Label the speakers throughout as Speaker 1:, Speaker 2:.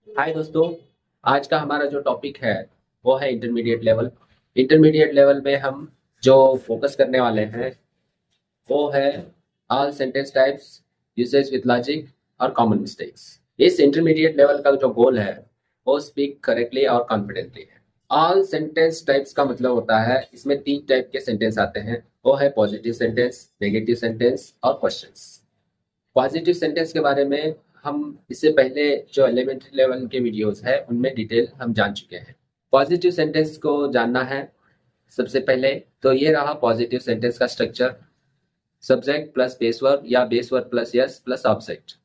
Speaker 1: हाय दोस्तों। आज का हमारा जो टॉपिक है वो है इंटरमीडिएट लेवल। इंटरमीडिएट लेवल में हम जो फोकस करने वाले हैं वो है all sentence types, usage with logic और कॉमन मिस्टेक्स। इस इंटरमीडिएट लेवल का जो गोल है वो स्पीक करेक्टली और कॉन्फिडेंटली है। ऑल सेंटेंस टाइप्स का मतलब होता है इसमें तीन टाइप के सेंटेंस आते हैं, वो है पॉजिटिव सेंटेंस, नेगेटिव सेंटेंस और क्वेश्चंस। पॉजिटिव सेंटेंस के बारे में हम इससे पहले जो एलिमेंट्री लेवल के वीडियोस है उनमें डिटेल हम जान चुके हैं। पॉजिटिव सेंटेंस को जानना है सबसे पहले तो ये रहा पॉजिटिव सेंटेंस का structure. Subject plus base verb या base verb plus es plus object.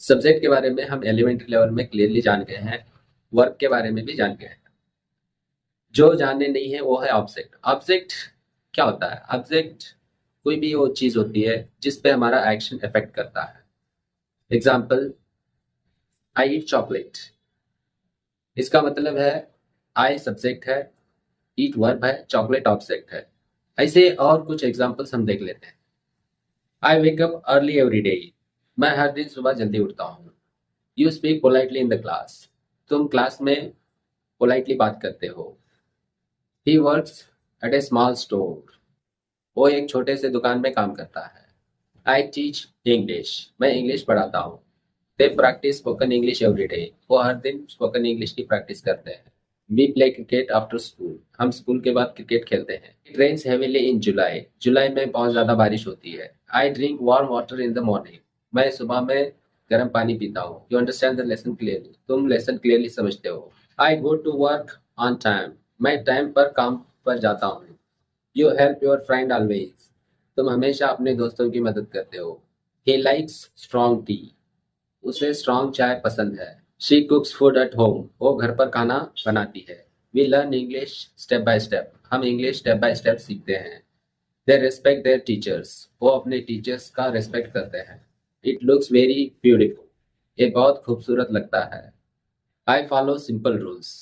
Speaker 1: Subject के बारे में हम एलिमेंट्री लेवल में क्लियरली जान गए हैं, वर्ब के बारे में भी जान गए हैं। जो जानने नहीं है वो है ऑब्जेक्ट। ऑब्जेक्ट क्या होता है? ऑब्जेक्ट कोई भी वो चीज होती है जिस पे हमारा एक्शन इफेक्ट करता है। Example, I eat chocolate. इसका मतलब है आई सब्जेक्ट है, ईट वर्ब है, चॉकलेट ऑब्जेक्ट है। ऐसे और कुछ एग्जांपल्स हम देख लेते हैं। I wake up early every day. मैं हर दिन सुबह जल्दी उठता हूँ। You speak politely in the class. तुम क्लास में पोलाइटली बात करते हो। He works at a small store. वो एक छोटे से दुकान में काम करता है। I teach English. मैं इंग्लिश पढ़ाता हूँ। They practise spoken English every day. वो हर दिन स्पोकन इंग्लिश की प्रैक्टिस करते हैं। We play cricket after school. हम स्कूल के बाद क्रिकेट खेलते हैं। It rains heavily in July. जुलाई में बहुत ज्यादा बारिश होती है। I drink warm water in the morning. मैं सुबह में गर्म पानी पीता हूँ। You understand the lesson clearly. तुम लेसन क्लियरली समझते हो। आई गो टू वर्क ऑन टाइम। मैं टाइम पर काम पर जाता हूँ। You help your friend always. तुम हमेशा अपने दोस्तों की मदद करते हो। He likes strong tea. उसे स्ट्रॉन्ग चाय पसंद है। She cooks food at home. वो घर पर खाना बनाती है। We learn English step by step. हम इंग्लिश स्टेप बाय स्टेप सीखते हैं। They respect their teachers. वो अपने टीचर्स का रिस्पेक्ट करते हैं। It looks very beautiful. ये बहुत खूबसूरत लगता है। I follow simple rules.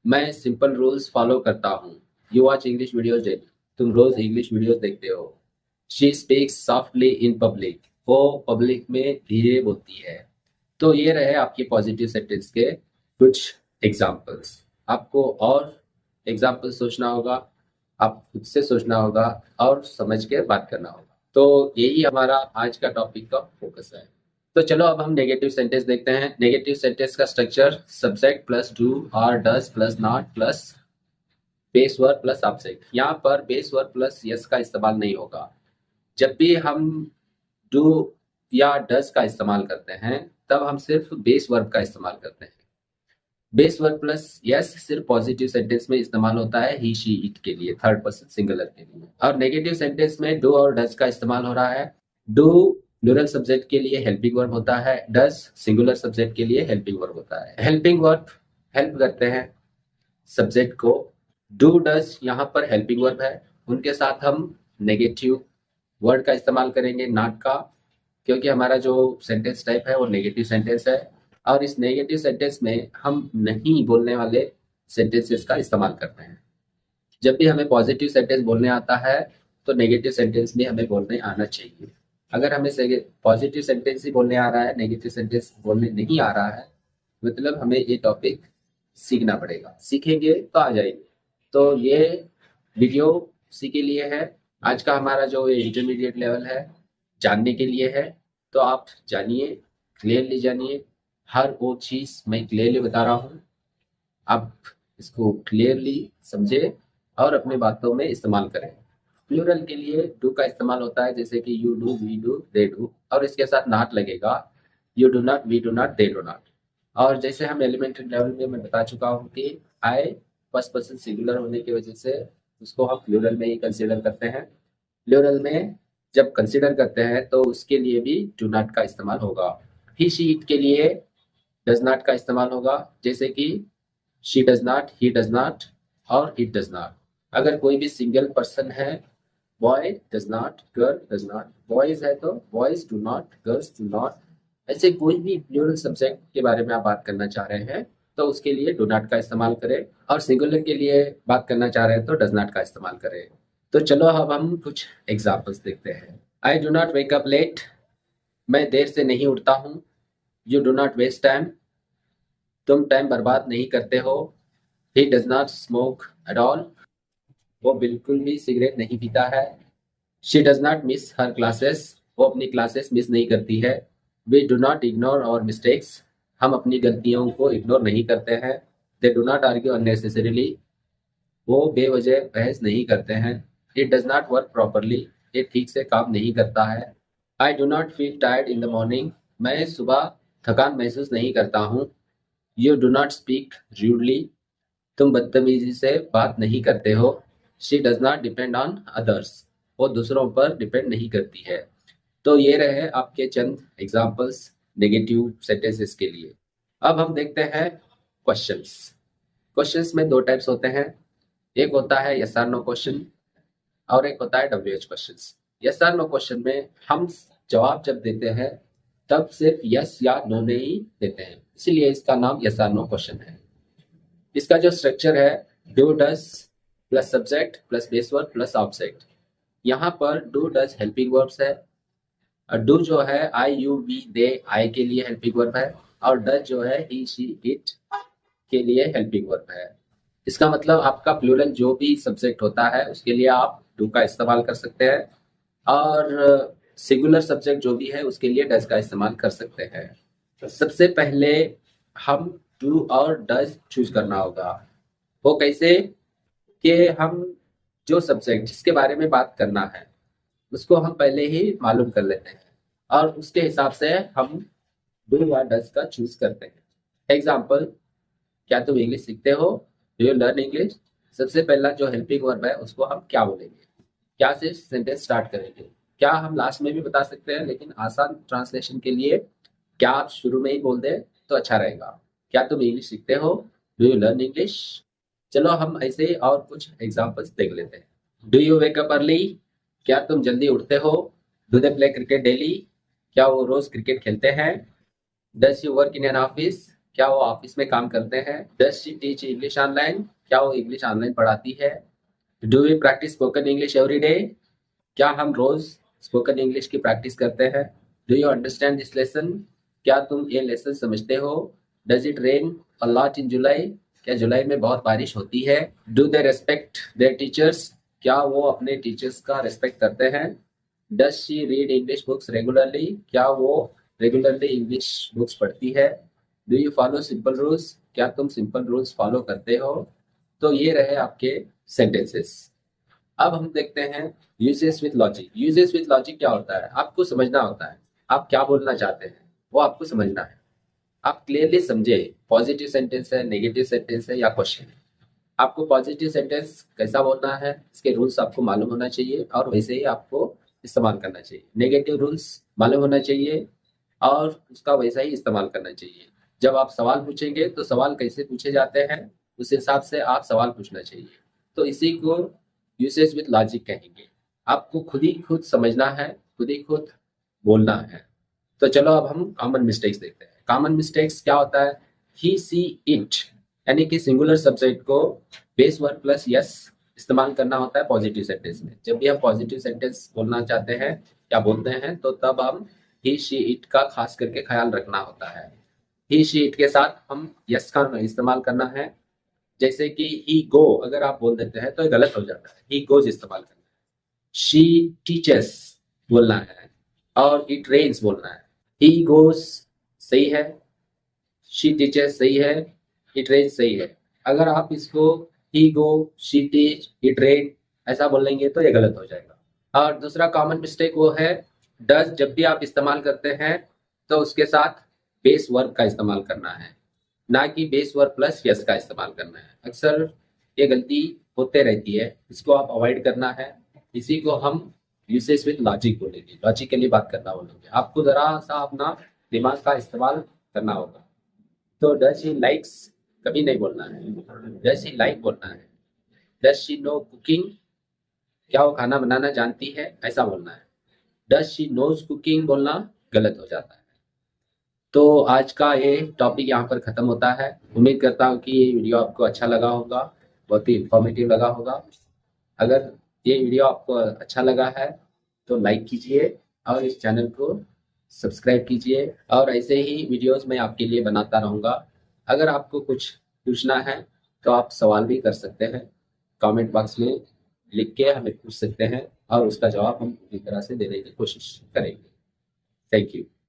Speaker 1: मैं सिंपल रूल्स फॉलो करता हूँ। You watch English videos daily. तुम रोज इंग्लिश वीडियोज देखते हो। She speaks softly in public. वो पब्लिक में धीरे बोलती है। तो ये रहे आपके पॉजिटिव सेंटेंस के कुछ एग्जाम्पल्स। आपको और एग्जाम्पल्स सोचना होगा, आप खुद से सोचना होगा और समझ के बात करना होगा। तो यही हमारा आज का टॉपिक का फोकस है। तो चलो अब हम नेगेटिव सेंटेंस देखते हैं। नेगेटिव सेंटेंस का structure subject plus do or does plus not plus base verb plus object. यहाँ पर बेस वर्ब प्लस यस का इस्तेमाल नहीं होगा। जब भी हम डू या डज का इस्तेमाल करते हैं तब हम सिर्फ बेस वर्ब का इस्तेमाल करते हैं। बेस वर्ब प्लस यस सिर्फ पॉजिटिव सेंटेंस में इस्तेमाल होता है, ही शी इट के लिए, थर्ड पर्सन सिंगुलर के लिए। और नेगेटिव सेंटेंस में डू और डज का इस्तेमाल हो रहा है। डू प्लूरल सब्जेक्ट के लिए हेल्पिंग वर्ब होता है, डज सिंगुलर सब्जेक्ट के लिए हेल्पिंग वर्ब होता है। हेल्पिंग वर्ब हेल्प करते हैं सब्जेक्ट को। डू डज यहाँ पर हेल्पिंग वर्ब है, उनके साथ हम नेगेटिव वर्ड का इस्तेमाल करेंगे, नॉट का, क्योंकि हमारा जो सेंटेंस टाइप है वो नेगेटिव सेंटेंस है। और इस नेगेटिव सेंटेंस में हम नहीं बोलने वाले सेंटेंसेस का इस्तेमाल करते हैं। जब भी हमें पॉजिटिव सेंटेंस बोलने आता है तो नेगेटिव सेंटेंस भी हमें बोलने आना चाहिए। अगर हमें पॉजिटिव सेंटेंस ही बोलने आ रहा है, नेगेटिव सेंटेंस बोलने नहीं आ रहा है, मतलब हमें ये टॉपिक सीखना पड़ेगा। सीखेंगे तो आ जाएंगे। तो ये वीडियो उसी के लिए है। आज का हमारा जो इंटरमीडिएट लेवल है जानने के लिए है। तो आप जानिए, क्लियरली जानिए। हर वो चीज मैं क्लियरली बता रहा हूँ, आप इसको क्लियरली समझे और अपने बातों में इस्तेमाल करें। प्लूरल के लिए डू का इस्तेमाल होता है, जैसे कि you do, we do, they do, और इसके साथ नॉट लगेगा। You do not, we do not, they do not. और जैसे हम एलिमेंट्री लेवल में मैं बता चुका हूँ कि आई फर्स्ट पर्सन सिंगुलर होने की वजह से उसको हम प्लूरल में ही कंसिडर करते हैं। प्लूरल में जब कंसिडर करते हैं तो उसके लिए भी डू नॉट का इस्तेमाल होगा। ही शी इट के लिए डज नॉट का इस्तेमाल होगा, जैसे कि she does not, he does not और इट डज नॉट। अगर कोई भी सिंगल पर्सन है, boy does not, girl does not, boys है तो boys do not, girls do not. ऐसे कोई भी प्लूरल सब्जेक्ट के बारे में आप बात करना चाह रहे हैं तो उसके लिए डू नॉट का इस्तेमाल करें, और सिंगुलर के लिए बात करना चाह रहे हैं तो डज नॉट का इस्तेमाल करें। तो चलो अब हम कुछ एग्जाम्पल्स देखते हैं। I do not wake up late. मैं देर से नहीं उठता हूँ। You do not waste time. तुम टाइम बर्बाद नहीं करते हो। He does not smoke at all. वो बिल्कुल भी सिगरेट नहीं पीता है। She does not miss her classes. वो अपनी क्लासेस मिस नहीं करती है। We do not ignore our mistakes. हम अपनी गलतियों को इग्नोर नहीं करते हैं। They do not argue unnecessarily. वो बेवजह बहस नहीं करते हैं। It does not work properly. ये ठीक से काम नहीं करता है। आई do not feel tired in the morning. मैं सुबह थकान महसूस नहीं करता हूँ। You do not speak rudely. तुम बदतमीजी से बात नहीं करते हो। She does not depend on others. वो दूसरों पर डिपेंड नहीं करती है। तो ये रहे आपके चंद एग्जाम्पल्स नेगेटिव सेंटेंसेस के लिए। अब हम देखते हैं क्वेश्चंस। क्वेश्चंस में दो टाइप्स होते हैं। एक होता है यस और नो क्वेश्चन और एक होता है डब्ल्यूएच क्वेश्चंस। यस और नो क्वेश्चन में हम जवाब जब देते हैं तब सिर्फ यस या नो नहीं देते हैं, इसीलिए इसका नाम यस और नो क्वेश्चन है। इसका जो स्ट्रक्चर है do does plus subject plus base verb plus object. यहाँ पर डू डज हेल्पिंग वर्ब्स है। डू जो है आई यू वी दे आई के लिए हेल्पिंग वर्ब है और डज जो है ही शी इट के लिए हेल्पिंग वर्ब है। इसका मतलब आपका प्लूरल जो भी सब्जेक्ट होता है उसके लिए आप डू का इस्तेमाल कर सकते हैं और सिंगुलर सब्जेक्ट जो भी है उसके लिए डज का इस्तेमाल कर सकते हैं। सबसे पहले हम डू और डज चूज करना होगा। वो कैसे कि हम जो सब्जेक्ट जिसके बारे में बात करना है उसको हम पहले ही मालूम कर लेते हैं और उसके हिसाब से हम डू या डज का चूज करते हैं। एग्जाम्पल, क्या तुम इंग्लिश सीखते हो? Do you learn English? सबसे पहला जो हेल्पिंग वर्ब है उसको हम क्या बोलेंगे, क्या से सेंटेंस स्टार्ट करेंगे। क्या हम लास्ट में भी बता सकते हैं, लेकिन आसान ट्रांसलेशन के लिए क्या आप शुरू में ही बोल दें तो अच्छा रहेगा। क्या तुम इंग्लिश सीखते हो? Do you learn English? चलो हम ऐसे ही और कुछ एग्जाम्पल्स देख लेते हैं। Do you wake up early? क्या तुम जल्दी उठते हो? Do they play cricket daily? क्या वो रोज क्रिकेट खेलते हैं? Does you work in an office? क्या वो ऑफिस में काम करते हैं? Does she teach English online? क्या वो इंग्लिश ऑनलाइन पढ़ाती है? Do we practise spoken English every day? क्या हम रोज स्पोकन इंग्लिश की प्रैक्टिस करते हैं? Do you understand this lesson? क्या तुम ये लेसन समझते हो? Does it rain a lot in July? क्या जुलाई में बहुत बारिश होती है? Do they respect their teachers? क्या वो अपने टीचर्स का रेस्पेक्ट करते हैं? Does she read English books regularly? क्या वो रेगुलरली इंग्लिश बुक्स पढ़ती है? Do you follow simple rules? क्या तुम सिंपल रूल्स फॉलो करते हो? तो ये रहे आपके सेंटेंसेस। अब हम देखते हैं uses with logic. Uses with logic क्या होता है? आपको समझना होता है आप क्या बोलना चाहते हैं, वो आपको समझना है। आप क्लियरली समझे पॉजिटिव सेंटेंस है, नेगेटिव सेंटेंस है या क्वेश्चन है। आपको पॉजिटिव सेंटेंस कैसा बोलना है इसके रूल्स आपको मालूम होना चाहिए और वैसे ही आपको इस्तेमाल करना चाहिए। नेगेटिव रूल्स मालूम होना चाहिए और उसका वैसा ही इस्तेमाल करना चाहिए। जब आप सवाल पूछेंगे तो सवाल कैसे पूछे जाते हैं उस हिसाब से आप सवाल पूछना चाहिए। तो इसी को यूसेज विद लॉजिक कहेंगे। आपको खुद ही खुद समझना है, खुद ही खुद बोलना है। तो चलो अब हम कॉमन मिस्टेक्स देखते हैं। कॉमन मिस्टेक्स क्या होता है? ही सी इट यानी कि सिंगुलर सब्जेक्ट को बेस वर्ब प्लस यस इस्तेमाल करना होता है पॉजिटिव सेंटेंस में। जब भी हम पॉजिटिव सेंटेंस बोलना चाहते हैं या बोलते हैं तो तब हम ही शी इट का खास करके ख्याल रखना होता है। ही शी इट के साथ हम यस का इस्तेमाल करना है। जैसे कि ही गो अगर आप बोल देते हैं तो ये गलत हो जाता है, ही गोज इस्तेमाल करना है। शी टीचर्स बोलना है और इट रेन्स बोलना है। ही गोज सही है, शी टीचर्स सही है, इट रेन्स सही है। अगर आप इसको ही गो, शी टीच, इट रेन ऐसा बोलेंगे तो ये गलत हो जाएगा। और दूसरा कॉमन मिस्टेक वो है डज। जब भी आप इस्तेमाल करते हैं तो उसके साथ बेस वर्ब का इस्तेमाल करना है, ना कि बेस वर्ब प्लस यस का इस्तेमाल करना है। अक्सर ये गलती होते रहती है, इसको आप अवॉइड करना है। इसी को हम यूसेज विद लॉजिक बोलेंगे, लॉजिकली बात करना बोलेंगे। आपको जरा सा अपना दिमाग का इस्तेमाल करना होगा। तो डज ही लाइक्स कभी नहीं बोलना है, डज ही लाइक बोलना है। Does she know cooking? क्या वो खाना बनाना जानती है ऐसा बोलना है। डज शी नोज कुकिंग बोलना गलत हो जाता है। तो आज का ये टॉपिक यहाँ पर ख़त्म होता है। उम्मीद करता हूँ कि ये वीडियो आपको अच्छा लगा होगा, बहुत ही इंफॉर्मेटिव लगा होगा। अगर ये वीडियो आपको अच्छा लगा है तो लाइक कीजिए और इस चैनल को सब्सक्राइब कीजिए और ऐसे ही वीडियोस मैं आपके लिए बनाता रहूँगा। अगर आपको कुछ पूछना है तो आप सवाल भी कर सकते हैं, कमेंट बॉक्स में लिख के हमें पूछ सकते हैं और उसका जवाब हम पूरी तरह से देने की कोशिश करेंगे। Thank you.